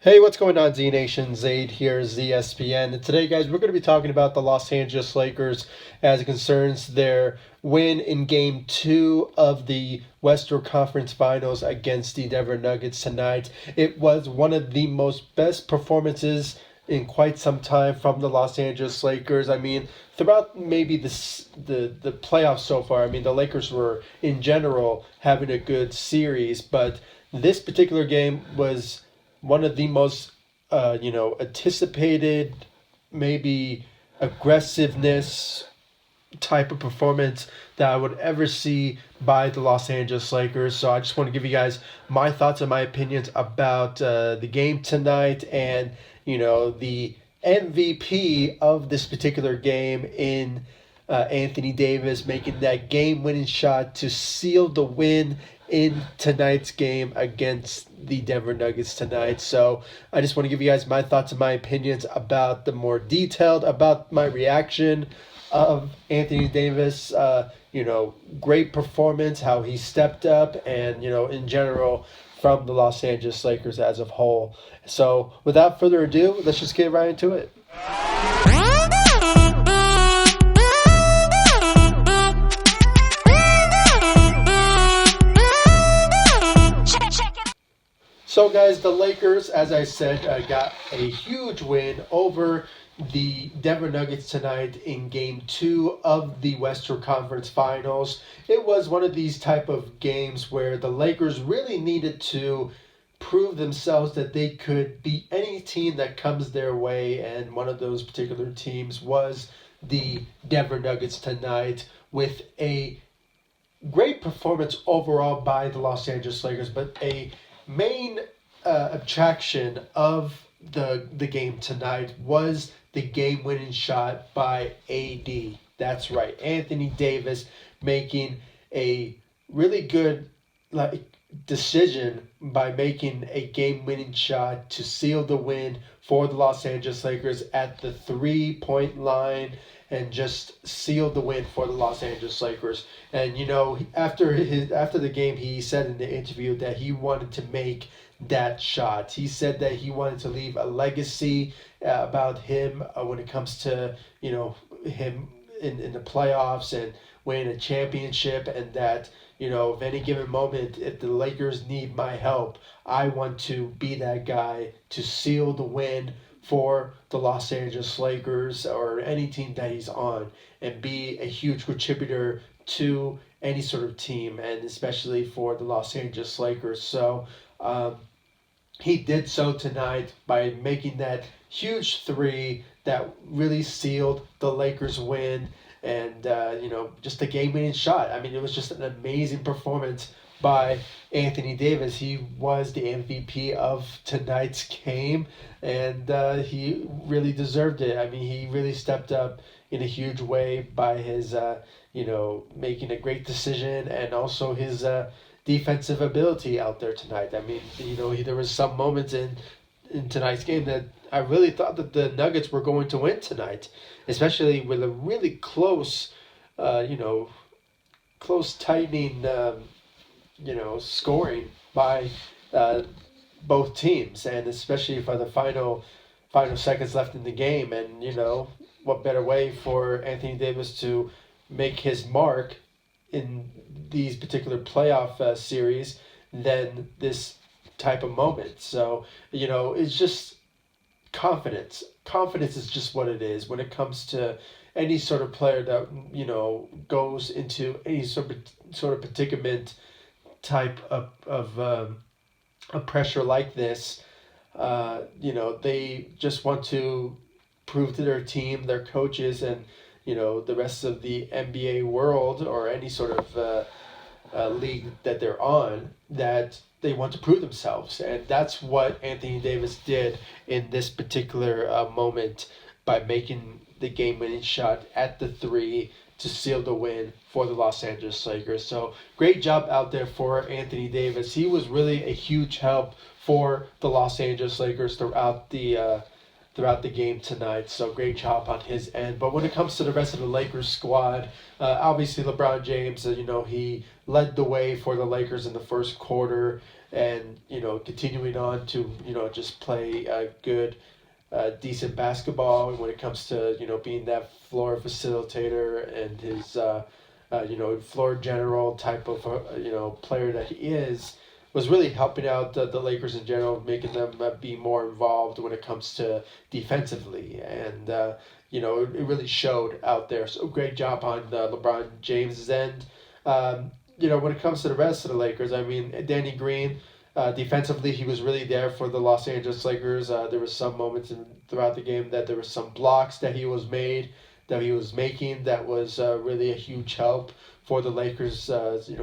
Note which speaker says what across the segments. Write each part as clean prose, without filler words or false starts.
Speaker 1: Hey, what's going on, Z Nation? Zaid here, ZSPN. And today, guys, we're going to be talking about the Los Angeles Lakers as it concerns their win in Game 2 of the Western Conference Finals against the Denver Nuggets tonight. It was one of the most best performances in quite some time from the Los Angeles Lakers. I mean, throughout maybe the playoffs so far, I mean, the Lakers were, in general, having a good series, but this particular game was one of the most anticipated, maybe aggressiveness type of performance that I would ever see by the Los Angeles Lakers. So I just want to give you guys my thoughts and my opinions about the game tonight, and the MVP of this particular game in Anthony Davis making that game-winning shot to seal the win in tonight's game against the Denver Nuggets tonight. So I just want to give you guys my thoughts and my opinions about the more detailed, about my reaction of Anthony Davis. Great performance, how he stepped up, and, in general, from the Los Angeles Lakers as a whole. So without further ado, let's just get right into it. So, guys, the Lakers, as I said, got a huge win over the Denver Nuggets tonight in Game 2 of the Western Conference Finals. It was one of these type of games where the Lakers really needed to prove themselves that they could beat any team that comes their way, and one of those particular teams was the Denver Nuggets tonight, with a great performance overall by the Los Angeles Lakers, but a main attraction of the game tonight was the game-winning shot by AD. That's right, Anthony Davis making a really good decision by making a game-winning shot to seal the win for the Los Angeles Lakers at the three-point line, and just sealed the win for the Los Angeles Lakers. And after the game, he said in the interview that he wanted to make that shot. He said that he wanted to leave a legacy about him when it comes to him in the playoffs and winning a championship, and that at any given moment, if the Lakers need my help, I want to be that guy to seal the win for the Los Angeles Lakers or any team that he's on, and be a huge contributor to any sort of team, and especially for the Los Angeles Lakers. So he did so tonight by making that huge three that really sealed the Lakers' win, and just a game-winning shot. I mean, it was just an amazing performance by Anthony Davis. He was the MVP of tonight's game, and he really deserved it. I mean, he really stepped up in a huge way by his, making a great decision, and also his defensive ability out there tonight. I mean, there was some moments in tonight's game that I really thought that the Nuggets were going to win tonight, especially with a really close, close tightening, scoring by both teams, and especially for the final seconds left in the game. And what better way for Anthony Davis to make his mark in these particular playoff series than this type of moment. So it's just confidence. Confidence is just what it is when it comes to any sort of player that goes into any sort of predicament type of a pressure like this. They just want to prove to their team, their coaches, and the rest of the NBA world, or any sort of league that they're on, that they want to prove themselves. And that's what Anthony Davis did in this particular moment by making the game-winning shot at the three to seal the win for the Los Angeles Lakers. So great job out there for Anthony Davis. He was really a huge help for the Los Angeles Lakers throughout the game tonight. So great job on his end. But when it comes to the rest of the Lakers squad, obviously LeBron James, he led the way for the Lakers in the first quarter, and continuing on to just play good, decent basketball when it comes to being that floor facilitator and his floor general type of player that he is, was really helping out the Lakers in general, making them be more involved when it comes to defensively, and it really showed out there. So great job on LeBron James's end. When it comes to the rest of the Lakers, I mean, Danny Green, defensively, he was really there for the Los Angeles Lakers. There was some moments throughout the game that there was some blocks that he was making that was really a huge help for the Lakers.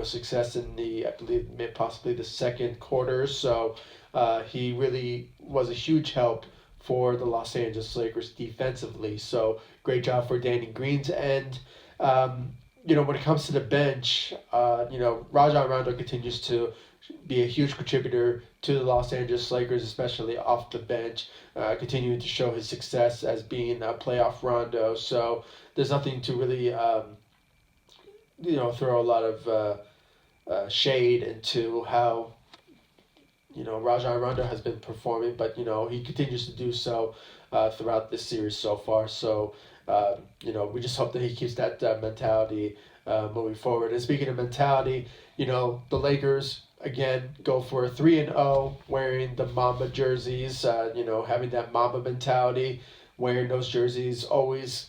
Speaker 1: Success in I believe possibly the second quarter. So he really was a huge help for the Los Angeles Lakers defensively. So great job for Danny Green's end. When it comes to the bench, Rajon Rondo continues to be a huge contributor to the Los Angeles Lakers, especially off the bench, continuing to show his success as being a playoff Rondo. So there's nothing to really, throw a lot of shade into how, Rajon Rondo has been performing, but, he continues to do so throughout this series so far. So, we just hope that he keeps that mentality moving forward. And speaking of mentality, the Lakers again go for a 3-0, wearing the Mamba jerseys. Having that Mamba mentality, wearing those jerseys always,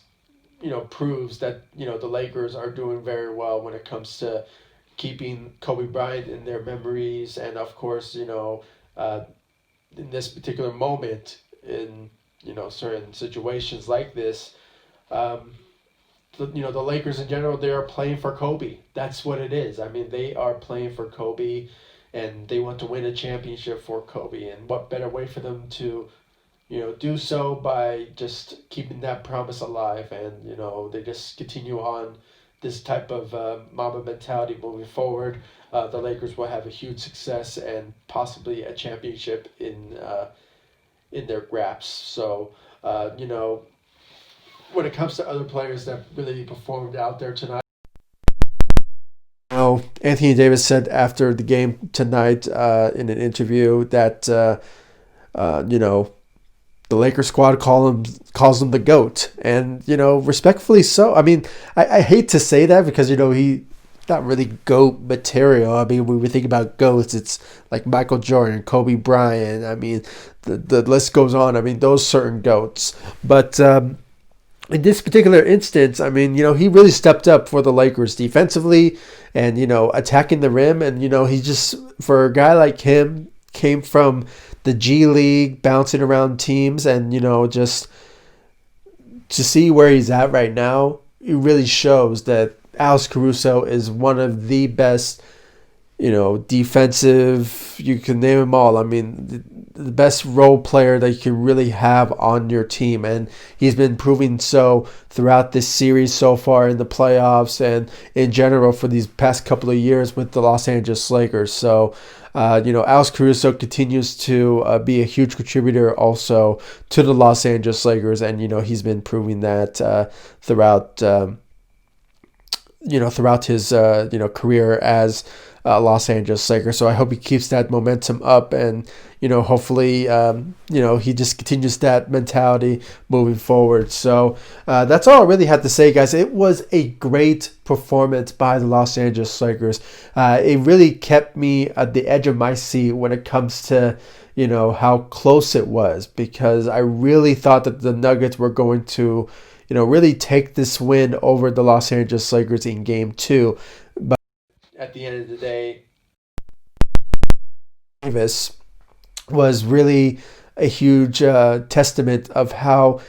Speaker 1: proves that the Lakers are doing very well when it comes to keeping Kobe Bryant in their memories, and of course, in this particular moment, in certain situations like this. The Lakers in general, they are playing for Kobe. That's what it is. I mean, they are playing for Kobe, and they want to win a championship for Kobe. And what better way for them to, do so by just keeping that promise alive, and they just continue on this type of Mamba mentality moving forward. The Lakers will have a huge success and possibly a championship in their grasp. So, when it comes to other players that really performed out there tonight. Anthony Davis said after the game tonight in an interview that, the Lakers squad calls him the GOAT. And, respectfully so. I mean, I hate to say that because, he not really GOAT material. I mean, when we think about GOATs, it's like Michael Jordan, Kobe Bryant. I mean, the list goes on. I mean, those certain GOATs. But in this particular instance, I mean, he really stepped up for the Lakers defensively and, attacking the rim. And, he just, for a guy like him, came from the G League, bouncing around teams, and, just to see where he's at right now, it really shows that Alex Caruso is one of the best, defensive, you can name them all. I mean, the best role player that you can really have on your team. And he's been proving so throughout this series so far in the playoffs and in general for these past couple of years with the Los Angeles Lakers. So, Alex Caruso continues to be a huge contributor also to the Los Angeles Lakers. And, he's been proving that throughout his, career as Los Angeles Lakers. So I hope he keeps that momentum up, and, hopefully, he just continues that mentality moving forward. So that's all I really had to say, guys. It was a great performance by the Los Angeles Lakers. It really kept me at the edge of my seat when it comes to, how close it was, because I really thought that the Nuggets were going to, really take this win over the Los Angeles Lakers in Game 2. But at the end of the day, Davis was really a huge testament of how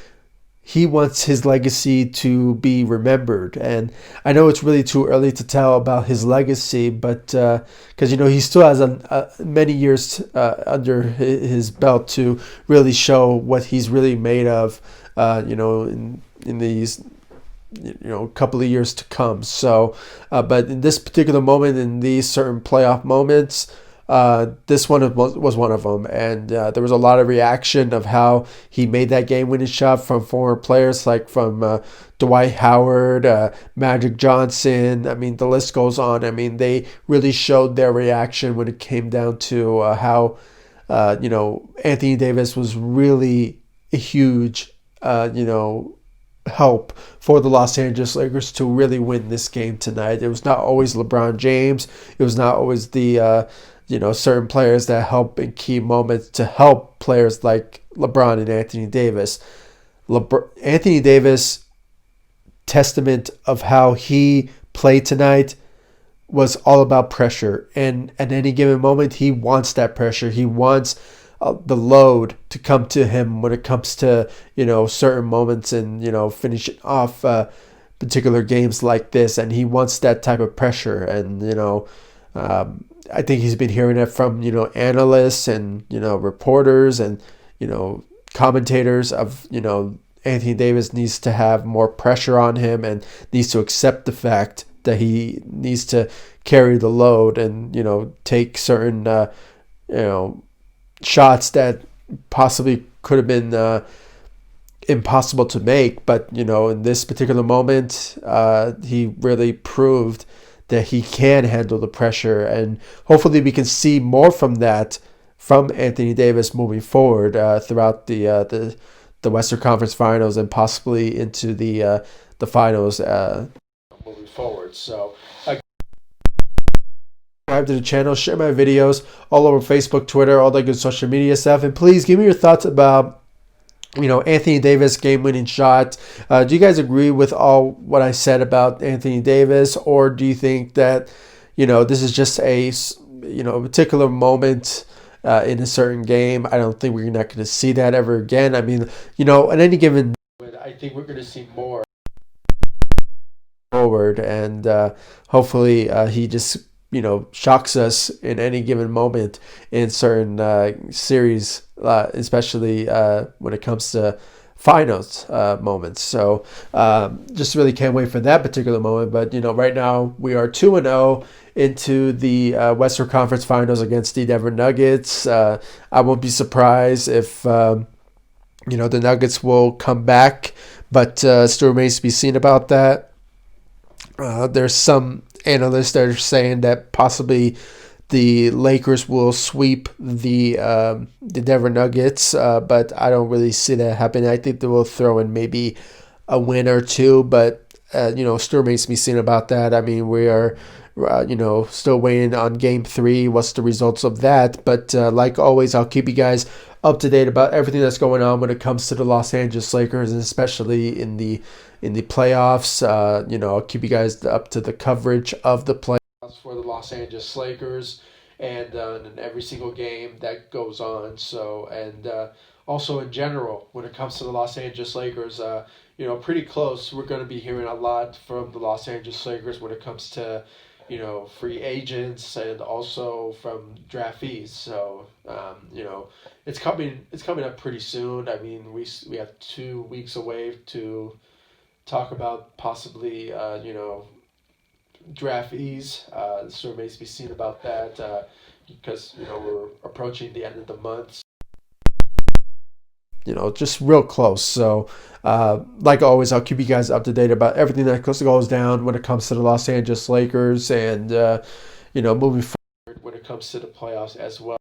Speaker 1: he wants his legacy to be remembered. And I know it's really too early to tell about his legacy, but because, he still has many years under his belt to really show what he's really made of, in these couple of years to come. So but in this particular moment, in these certain playoff moments, This one was one of them, and there was a lot of reaction of how he made that game-winning shot from former players like from Dwight Howard, Magic Johnson. I mean, the list goes on. I mean, they really showed their reaction when it came down to how Anthony Davis was really a huge help for the Los Angeles Lakers to really win this game tonight. It was not always LeBron James. It was not always the certain players that help in key moments to help players like LeBron and Anthony Davis. Anthony Davis, testament of how he played tonight, was all about pressure. And at any given moment, he wants that pressure. He wants the load to come to him when it comes to certain moments and finishing off particular games like this. And he wants that type of pressure. And I think he's been hearing it from analysts and reporters and commentators of Anthony Davis needs to have more pressure on him and needs to accept the fact that he needs to carry the load and take certain shots that possibly could have been impossible to make, but in this particular moment he really proved that he can handle the pressure, and hopefully we can see more from that from Anthony Davis moving forward throughout the Western Conference Finals and possibly into the finals moving forward. So subscribe to the channel, share my videos all over Facebook, Twitter, all that good social media stuff, and please give me your thoughts about Anthony Davis game-winning shot. Do you guys agree with all what I said about Anthony Davis, or do you think that this is just a particular moment in a certain game? I don't think we're not going to see that ever again. I mean, at any given, I think we're going to see more forward, and hopefully he just shocks us in any given moment in certain series, especially when it comes to finals moments. So just really can't wait for that particular moment. But right now we are 2-0 into the Western Conference Finals against the Denver Nuggets. I won't be surprised if the Nuggets will come back, but still remains to be seen about that. There's some analysts that are saying that possibly the Lakers will sweep the Denver Nuggets, but I don't really see that happening. I think they will throw in maybe a win or two, but still remains to be seen about that. I mean, we are still waiting on Game 3. What's the results of that? But like always, I'll keep you guys up to date about everything that's going on when it comes to the Los Angeles Lakers, and especially in the playoffs. I'll keep you guys up to the coverage of the playoffs for the Los Angeles Lakers and in every single game that goes on. So, and also in general, when it comes to the Los Angeles Lakers, pretty close. We're going to be hearing a lot from the Los Angeles Lakers when it comes to free agents and also from draftees. So it's coming up pretty soon. I mean, we have 2 weeks away to talk about possibly draftees. So remains to be seen about that because we're approaching the end of the month. Just real close. So, like always, I'll keep you guys up to date about everything that goes down when it comes to the Los Angeles Lakers and, moving forward when it comes to the playoffs as well.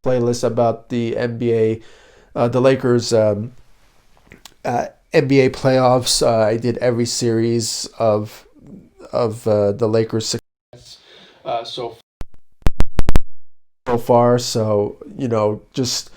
Speaker 1: Playlist about the NBA, the Lakers NBA playoffs. I did every series of the Lakers success so far. So, just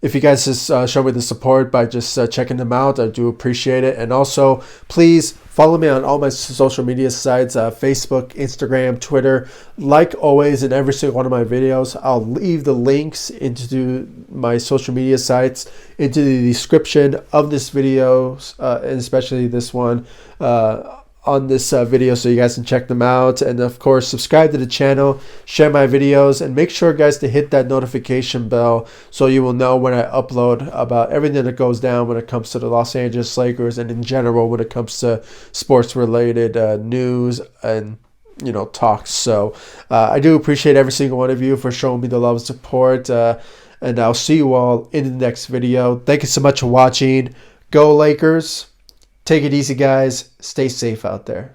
Speaker 1: if you guys just show me the support by just checking them out, I do appreciate it. And also, please follow me on all my social media sites, Facebook, Instagram, Twitter. Like always, in every single one of my videos, I'll leave the links into my social media sites into the description of this video, and especially this one on this video, so you guys can check them out. And of course, subscribe to the channel, share my videos, and make sure guys to hit that notification bell so you will know when I upload about everything that goes down when it comes to the Los Angeles Lakers and in general when it comes to sports related news and talks. So I do appreciate every single one of you for showing me the love and support. And I'll see you all in the next video. Thank you so much for watching. Go Lakers. Take it easy, guys. Stay safe out there.